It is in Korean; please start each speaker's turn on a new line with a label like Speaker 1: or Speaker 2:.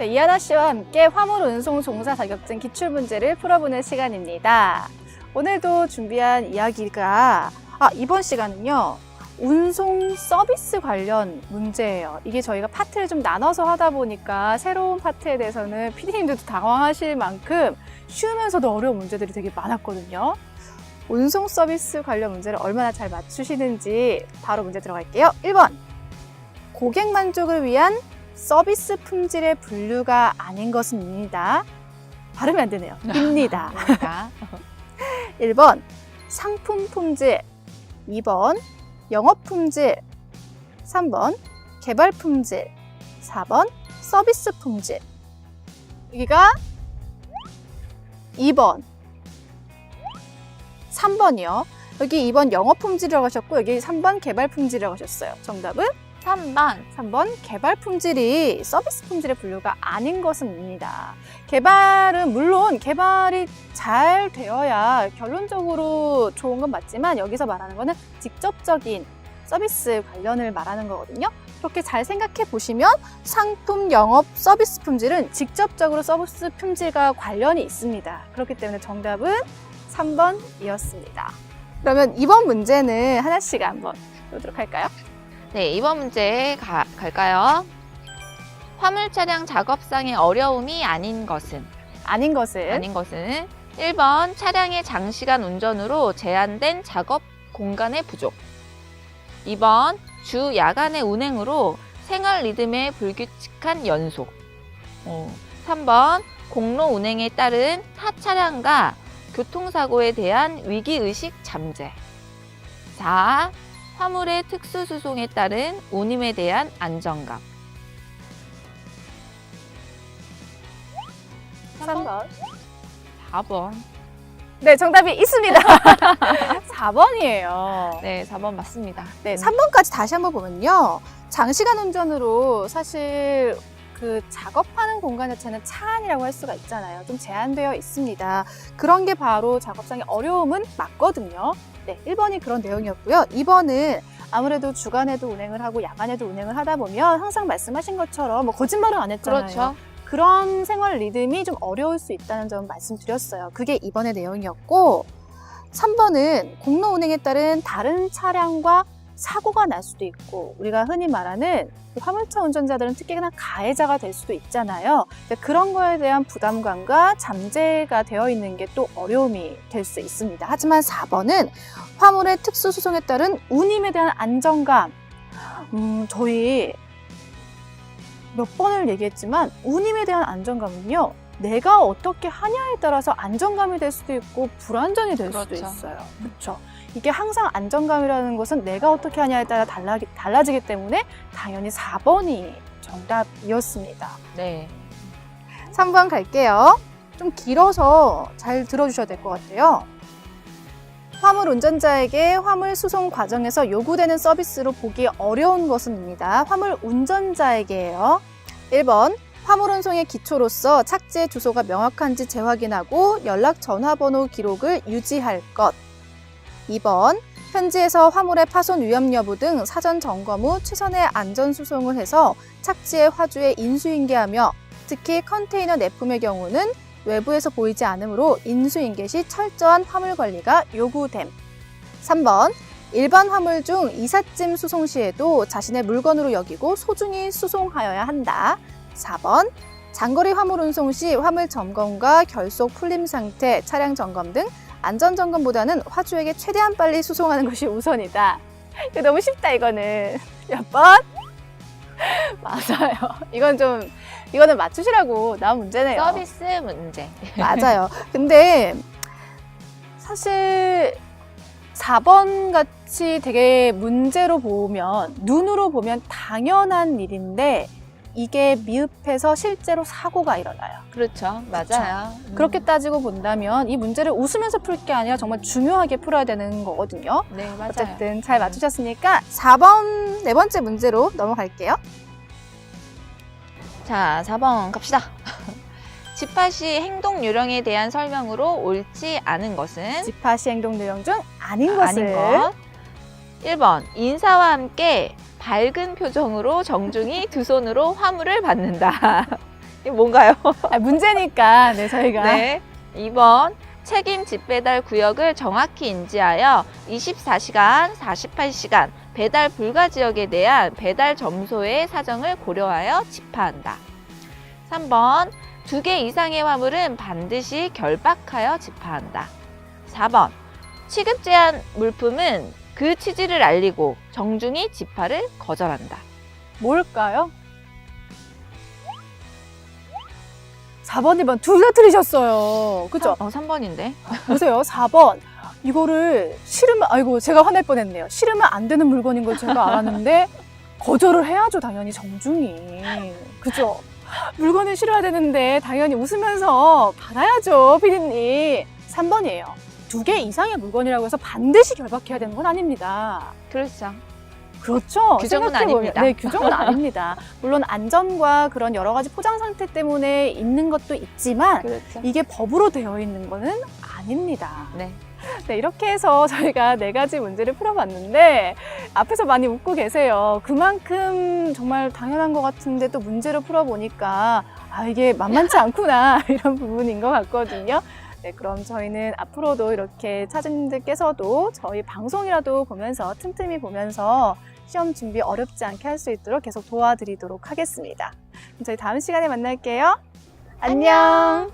Speaker 1: 네, 이하나 씨와 함께 화물 운송 종사 자격증 기출문제를 풀어보는 시간입니다. 오늘도 준비한 이야기가 이번 시간은요. 운송 서비스 관련 문제예요. 이게 저희가 파트를 좀 나눠서 하다 보니까 새로운 파트에 대해서는 PD님들도 당황하실 만큼 쉬우면서도 어려운 문제들이 되게 많았거든요. 운송 서비스 관련 문제를 얼마나 잘 맞추시는지 바로 문제 들어갈게요. 1번. 고객 만족을 위한 서비스 품질의 분류가 아닌 것은입니다. 발음이 안 되네요. 입니다. 1번 상품 품질, 2번 영업 품질, 3번 개발 품질, 4번 서비스 품질. 여기가 2번, 3번이요. 여기 2번 영업 품질이라고 하셨고 여기 3번 개발 품질이라고 하셨어요. 정답은 3번 개발 품질이 서비스 품질의 분류가 아닌 것은입니다. 개발은 물론 개발이 잘 되어야 결론적으로 좋은 건 맞지만 여기서 말하는 거는 직접적인 서비스 관련을 말하는 거거든요. 그렇게 잘 생각해 보시면 상품, 영업, 서비스 품질은 직접적으로 서비스 품질과 관련이 있습니다. 그렇기 때문에 정답은 3번이었습니다. 그러면 이번 문제는 하나 씨가 한번 보도록 할까요?
Speaker 2: 네, 이번 문제 갈까요? 화물 차량 작업상의 어려움이 아닌 것은? 1번 차량의 장시간 운전으로 제한된 작업 공간의 부족. 2번 주 야간의 운행으로 생활 리듬의 불규칙한 연속. 3번 공로 운행에 따른 타 차량과 교통사고에 대한 위기의식 잠재. 4. 화물의 특수수송에 따른 운임에 대한 안정감.
Speaker 1: 3번.
Speaker 2: 4번.
Speaker 1: 네, 정답이 있습니다. 4번이에요.
Speaker 2: 네, 4번 맞습니다.
Speaker 1: 네, 3번까지 다시 한번 보면요. 장시간 운전으로 사실 그 작업하는 공간 자체는 차 안이라고 할 수가 있잖아요. 좀 제한되어 있습니다. 그런 게 바로 작업상의 어려움은 맞거든요. 네, 1번이 그런 내용이었고요. 2번은 아무래도 주간에도 운행을 하고 야간에도 운행을 하다 보면 항상 말씀하신 것처럼 뭐 거짓말은 안 했잖아요.
Speaker 2: 그렇죠.
Speaker 1: 그런 생활 리듬이 좀 어려울 수 있다는 점 말씀드렸어요. 그게 2번의 내용이었고 3번은 공로 운행에 따른 다른 차량과 사고가 날 수도 있고 우리가 흔히 말하는 화물차 운전자들은 특히나 가해자가 될 수도 있잖아요. 그런 거에 대한 부담감과 잠재가 되어 있는 게 또 어려움이 될 수 있습니다. 하지만 4번은 화물의 특수수송에 따른 운임에 대한 안정감. 저희 몇 번을 얘기했지만 운임에 대한 안정감은요. 내가 어떻게 하냐에 따라서 안정감이 될 수도 있고 불안정이 될 수도 있어요. 그렇죠. 이게 항상 안정감이라는 것은 내가 어떻게 하냐에 따라 달라지기 때문에 당연히 4번이 정답이었습니다.
Speaker 2: 네.
Speaker 1: 3번 갈게요. 좀 길어서 잘 들어주셔야 될 것 같아요. 화물 운전자에게 화물 수송 과정에서 요구되는 서비스로 보기 어려운 것은입니다. 화물 운전자에게예요. 1번 화물 운송의 기초로서 착지의 주소가 명확한지 재확인하고 연락 전화번호 기록을 유지할 것. 2번 현지에서 화물의 파손 위험 여부 등 사전 점검 후 최선의 안전 수송을 해서 착지의 화주에 인수인계하며 특히 컨테이너 내품의 경우는 외부에서 보이지 않으므로 인수인계 시 철저한 화물 관리가 요구됨. 3번 일반 화물 중 이삿짐 수송 시에도 자신의 물건으로 여기고 소중히 수송하여야 한다. 4번 장거리 화물 운송 시 화물 점검과 결속 풀림 상태, 차량 점검 등 안전 점검보다는 화주에게 최대한 빨리 수송하는 것이 우선이다. 이거 너무 쉽다 이거는. 몇 번? 맞아요. 이거는 맞추시라고 나온 문제네요.
Speaker 2: 서비스 문제.
Speaker 1: 맞아요. 근데 사실 4번 같이 되게 문제로 보면 눈으로 보면 당연한 일인데 이게 미흡해서 실제로 사고가 일어나요.
Speaker 2: 그렇죠. 맞아요.
Speaker 1: 그렇게 따지고 본다면 이 문제를 웃으면서 풀 게 아니라 정말 중요하게 풀어야 되는 거거든요.
Speaker 2: 네, 맞아요.
Speaker 1: 어쨌든 잘 맞추셨으니까 4번 네 번째 문제로 넘어갈게요.
Speaker 2: 자, 4번 갑시다. 집화 시 행동 요령에 대한 설명으로 옳지 않은 것은?
Speaker 1: 집화 시 행동 요령 중 아닌 것을.
Speaker 2: 아닌 것. 1번 인사와 함께 밝은 표정으로 정중히 두 손으로 화물을 받는다. 이게 뭔가요?
Speaker 1: 문제니까 네, 저희가
Speaker 2: 네. 2번 책임 집배달 구역을 정확히 인지하여 24시간, 48시간 배달 불가 지역에 대한 배달 점소의 사정을 고려하여 집하한다. 3번 2개 이상의 화물은 반드시 결박하여 집하한다. 4번 취급 제한 물품은 그 취지를 알리고 정중히 집하를 거절한다.
Speaker 1: 뭘까요? 4번, 2번 둘 다 틀리셨어요. 그죠?
Speaker 2: 3번인데.
Speaker 1: 보세요. 4번. 이거를 싫으면, 아이고, 제가 화낼 뻔했네요. 싫으면 안 되는 물건인 걸 제가 알았는데, 거절을 해야죠, 당연히 정중히. 그죠? 물건을 싫어야 되는데, 당연히 웃으면서 받아야죠, 피디님. 3번이에요. 2개 이상의 물건이라고 해서 반드시 결박해야 되는 건 아닙니다.
Speaker 2: 그렇죠.
Speaker 1: 그렇죠.
Speaker 2: 규정은
Speaker 1: 생각해보면.
Speaker 2: 아닙니다.
Speaker 1: 네, 규정은 아닙니다. 물론 안전과 그런 여러 가지 포장 상태 때문에 있는 것도 있지만
Speaker 2: 그렇죠.
Speaker 1: 이게 법으로 되어 있는 거는 아닙니다.
Speaker 2: 네.
Speaker 1: 네, 이렇게 해서 저희가 4가지 문제를 풀어봤는데 앞에서 많이 웃고 계세요. 그만큼 정말 당연한 것 같은데 또 문제로 풀어보니까 아, 이게 만만치 않구나 이런 부분인 것 같거든요. 네, 그럼 저희는 앞으로도 이렇게 차주님들께서도 저희 방송이라도 보면서 틈틈이 보면서 시험 준비 어렵지 않게 할 수 있도록 계속 도와드리도록 하겠습니다. 그럼 저희 다음 시간에 만날게요. 안녕.